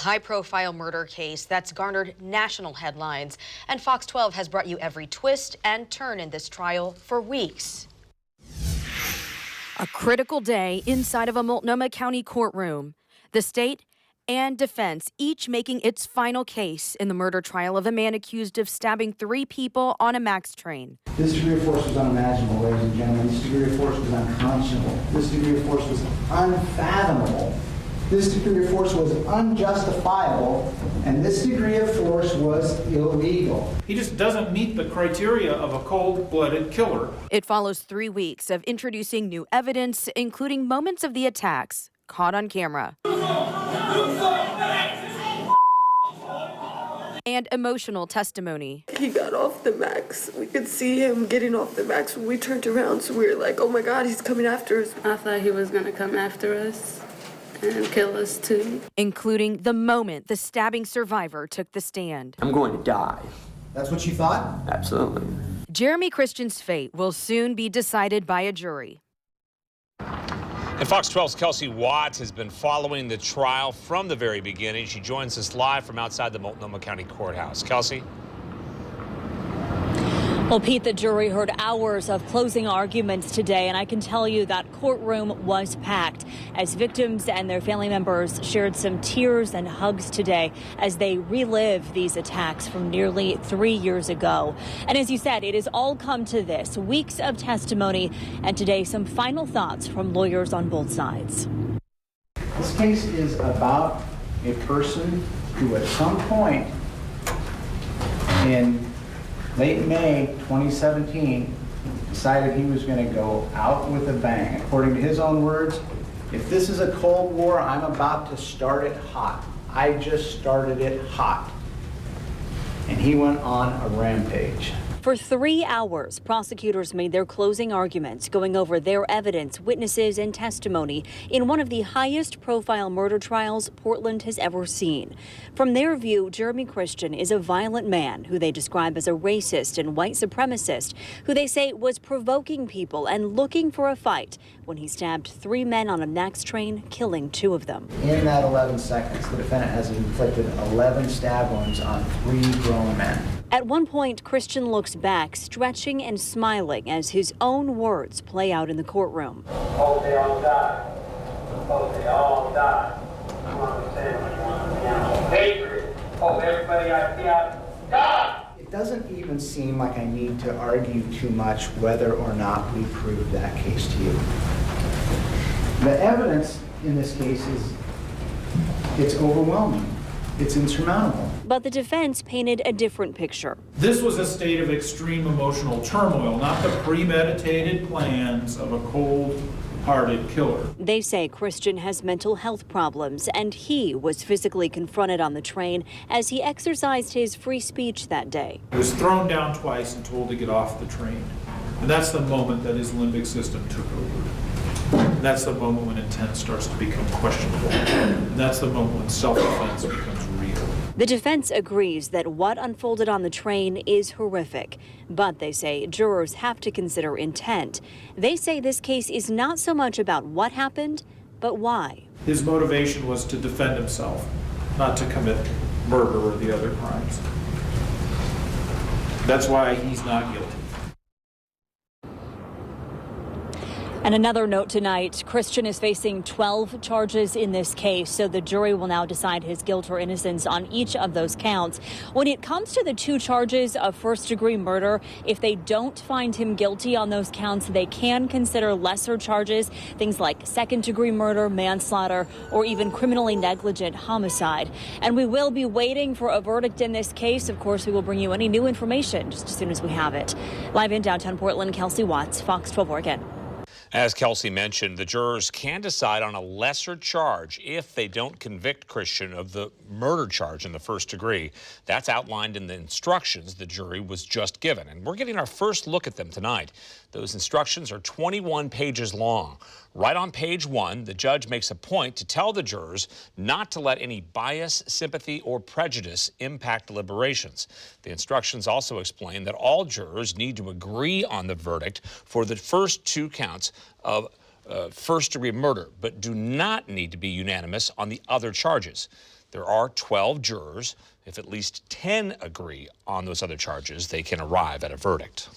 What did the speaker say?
High-profile murder case that's garnered national headlines, and Fox 12 has brought you every twist and turn in this trial for weeks. A critical day inside of a Multnomah County courtroom. The state and defense each making its final case in the murder trial of a man accused of stabbing 3 people on a MAX train. This degree of force was unimaginable, ladies and gentlemen. This degree of force was unconscionable. This degree of force was unfathomable. This degree of force was unjustifiable, and this degree of force was illegal. He just doesn't meet the criteria of a cold-blooded killer. It follows 3 weeks of introducing new evidence, including moments of the attacks caught on camera. And emotional testimony. He got off the MAX. We could see him getting off the MAX when we turned around, so we were like, oh my God, he's coming after us. I thought he was gonna come after us and kill us too. Including the moment the stabbing survivor took the stand. I'm going to die. That's what you thought? Absolutely. Jeremy Christian's fate will soon be decided by a jury. And Fox 12's Kelsey Watts has been following the trial from the very beginning. She joins us live from outside the Multnomah County Courthouse. Kelsey? Well, Pete, the jury heard hours of closing arguments today, and I can tell you that courtroom was packed as victims and their family members shared some tears and hugs today as they relive these attacks from nearly 3 years ago. And as you said, it has all come to this, weeks of testimony, and today some final thoughts from lawyers on both sides. This case is about a person who at some point in late May 2017 decided he was going to go out with a bang. According to his own words, if this is a Cold War, I'm about to start it hot. I just started it hot. And he went on a rampage. For 3 hours, prosecutors made their closing arguments, going over their evidence, witnesses, and testimony in one of the highest profile murder trials Portland has ever seen. From their view, Jeremy Christian is a violent man who they describe as a racist and white supremacist, who they say was provoking people and looking for a fight when he stabbed 3 men on a MAX train, killing 2 of them. In that 11 seconds, the defendant has inflicted 11 stab wounds on 3 grown men. At one point, Christian looks back, stretching and smiling as his own words play out in the courtroom. Hope they all die. Hope they all die. You understand? Hatred. Hope everybody I see out die. It doesn't even seem like I need to argue too much whether or not we prove that case to you. The evidence in this case it's overwhelming. It's insurmountable. But the defense painted a different picture. This was a state of extreme emotional turmoil, not the premeditated plans of a cold-hearted killer. They say Christian has mental health problems, and he was physically confronted on the train as he exercised his free speech that day. He was thrown down twice and told to get off the train. And that's the moment that his limbic system took over. And that's the moment when intent starts to become questionable. And that's the moment when self-defense becomes real. The defense agrees that what unfolded on the train is horrific, but they say jurors have to consider intent. They say this case is not so much about what happened, but why. His motivation was to defend himself, not to commit murder or the other crimes. That's why he's not guilty. And another note tonight, Christian is facing 12 charges in this case, so the jury will now decide his guilt or innocence on each of those counts. When it comes to the 2 charges of first-degree murder, if they don't find him guilty on those counts, they can consider lesser charges, things like second-degree murder, manslaughter, or even criminally negligent homicide. And we will be waiting for a verdict in this case. Of course, we will bring you any new information just as soon as we have it. Live in downtown Portland, Kelsey Watts, Fox 12 Oregon. As Kelsey mentioned, the jurors can decide on a lesser charge if they don't convict Christian of the murder charge in the first degree. That's outlined in the instructions the jury was just given, and we're getting our first look at them tonight. Those instructions are 21 pages long. Right on page 1, the judge makes a point to tell the jurors not to let any bias, sympathy, or prejudice impact deliberations. The instructions also explain that all jurors need to agree on the verdict for the first 2 counts of first-degree murder, but do not need to be unanimous on the other charges. There are 12 jurors. If at least 10 agree on those other charges, they can arrive at a verdict.